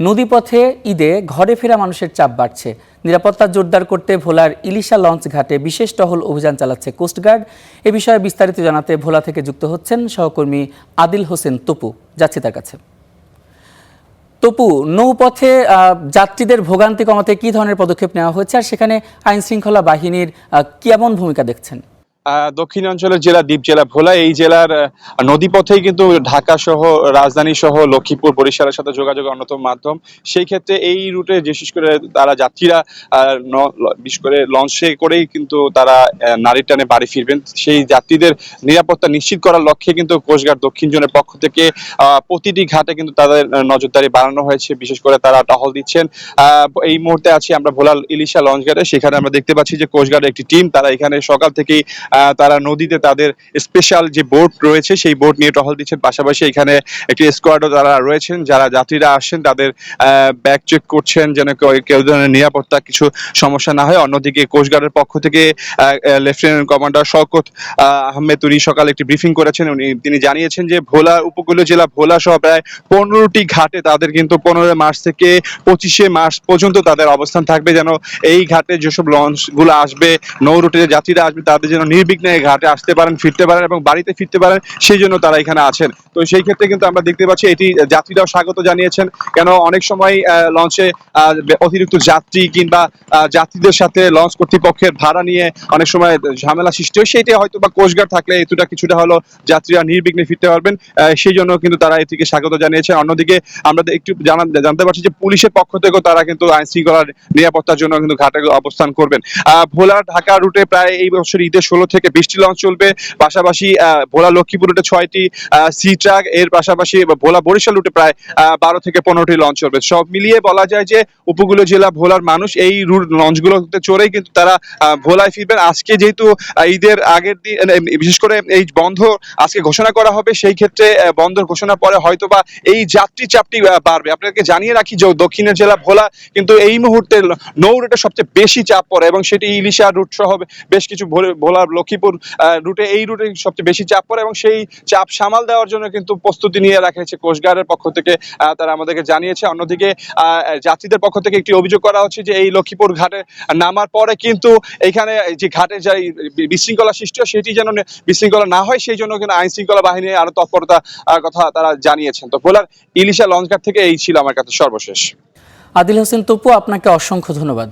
নদীপথে ঈদে ঘরে ফেরা মানুষের চাপ বাড়ছে। নিরাপত্তা জোরদার করতে ভোলার ইলিশা লঞ্চ ঘাটে বিশেষ টহল অভিযান চালাচ্ছে কোস্টগার্ড। এ বিষয়ে বিস্তারিত জানাতে ভোলা থেকে যুক্ত হচ্ছেন সহকর্মী আদিল হোসেন তপু। যাচ্ছি তার কাছে। তপু, নৌপথে যাত্রীদের ভোগান্তি কমাতে কি ধরনের পদক্ষেপ নেওয়া হয়েছে, আর সেখানে আইন শৃঙ্খলা বাহিনীর কেমন ভূমিকা দেখছেন? দক্ষিণাঞ্চলের জেলা দ্বীপ জেলা ভোলা, এই জেলার নদীপথেই কিন্তু ঢাকা সহ রাজধানী সহ লক্ষ্মীপুর বরিশালের সাথে যোগাযোগের অন্যতম মাধ্যম। সেই ক্ষেত্রে এই রুটে বিশেষ করে তারা যাত্রীরা বিশেষ করে লঞ্চে করেই কিন্তু তারা নারীর টানে বাড়ি ফিরবেন। সেই যাত্রীদের নিরাপত্তা নিশ্চিত করার লক্ষ্যে কিন্তু কোস্টগার্ড দক্ষিণ জোনের পক্ষ থেকে প্রতিটি ঘাটে কিন্তু তাদের নজরদারি বাড়ানো হয়েছে। বিশেষ করে তারা টহল দিচ্ছেন। এই মুহূর্তে আছি আমরা ভোলার ইলিশা লঞ্চ ঘাটে। সেখানে আমরা দেখতে পাচ্ছি যে কোস্টগার্ডের একটি টিম তারা এখানে সকাল থেকেই তারা নদীতে তাদের স্পেশাল যে বোট রয়েছে সেই বোট নিয়ে টহল দিচ্ছেন। পাশাপাশি এখানে একটি স্কোয়াডও তারা রয়েছেন, যারা যাত্রীরা আসছেন তাদের ব্যাগ চেক করছেন যেন কেউ ধরনের নিরাপত্তা কিছু সমস্যা না হয়। অন্যদিকে কোস্টগার্ডের পক্ষ থেকে লেফটেন্যান্ট কমান্ডার শওকত আহমেদ উনি সকালে একটি ব্রিফিং করেছেন। তিনি জানিয়েছেন যে ভোলা উপকূলীয় জেলা ভোলা সহ প্রায় 15টি ঘাটে তাদের কিন্তু 15 মার্চ থেকে 25 মার্চ পর্যন্ত তাদের অবস্থান থাকবে, যেন এই ঘাটে যেসব লঞ্চগুলো আসবে, নৌ রুটে যাত্রীরা আসবে তাদের যেন নির্বিঘ্নে ঘাটে আসতে পারেন, ফিরতে পারেন এবং বাড়িতে ফিরতে পারেন, সেই জন্য তারা এখানে আছেন। তো সেই ক্ষেত্রে কিন্তু আমরা দেখতে পাচ্ছি এটি যাত্রীরাও স্বাগত জানিয়েছেন। কেন অনেক সময় লঞ্চে অতিরিক্ত যাত্রী কিংবা যাত্রীদের সাথে লঞ্চ কর্তৃপক্ষের ভাড়া নিয়ে অনেক সময় ঝামেলা সৃষ্টি হয়, সেইটা হয়তো বা কোস্টগার্ড থাকলে এতটা কিছুটা হলো যাত্রীরা নির্বিঘ্নে ফিরতে পারবেন, সেই জন্য কিন্তু তারা এটিকে স্বাগত জানিয়েছেন। অন্যদিকে আমরা একটু জানতে পারছি যে পুলিশের পক্ষ থেকেও তারা কিন্তু আইন শৃঙ্খলার নিরাপত্তার জন্য কিন্তু ঘাটে অবস্থান করবেন। ভোলা ঢাকা রুটে প্রায় এই বছর ঈদের 16 থেকে 20টি লঞ্চ চলবে। পাশাপাশি ভোলা লক্ষ্মীপুর রুটে 6টি সি ট্রাক, এর পাশাপাশি ভোলা বরিশাল রুটে প্রায় 12 থেকে 15টি লঞ্চ চলবে। সব মিলিয়ে বলা যায় যে উপকূলীয় জেলা ভোলার মানুষ এই রুট লঞ্চগুলোতে চড়েই কিন্তু তারা ভোলায় ফিরবেন। আজকে যেহেতু ঈদের আগের দিন, বিশেষ করে এই বন্ধ আজকে ঘোষণা করা হবে, সেই ক্ষেত্রে বন্ধ ঘোষণার পরে হয়তোবা এই যাত্রী চাপটি বাড়বে। আপনাকে জানিয়ে রাখি যে দক্ষিণের জেলা ভোলা কিন্তু এই মুহূর্তে নৌ রুটে সবচেয়ে বেশি চাপ পড়ে এবং সেটি ইলিশা রুট সহ বেশ কিছু ভোলা লক্ষ্মীপুর রুটে এই রুটে সবচেয়ে বেশি চাপ পড়ে এবং সেই চাপ সামাল দেওয়ার জন্য কিন্তু প্রস্তুতি নিয়ে রাখা হয়েছে কোস্টগার্ডের পক্ষ থেকে, তারা আমাদেরকে জানিয়েছে। অন্যদিকে যাত্রীদের পক্ষ থেকে একটি অভিযোগ করা হচ্ছে যে এই লক্ষ্মীপুর ঘাটে নামার পরে কিন্তু এখানে যে ঘাটে যে বিশৃঙ্খলা সৃষ্টি হয় সেটি যেন বিশৃঙ্খলা না হয়, সেই জন্য কিন্তু আইন শৃঙ্খলা বাহিনী আরো তৎপরতা কথা তারা জানিয়েছেন। তো ভোলার ইলিশা লঞ্চ ঘাট থেকে এই ছিল আমার কাছে সর্বশেষ। আদিল হোসেন তপু, আপনাকে অসংখ্য ধন্যবাদ।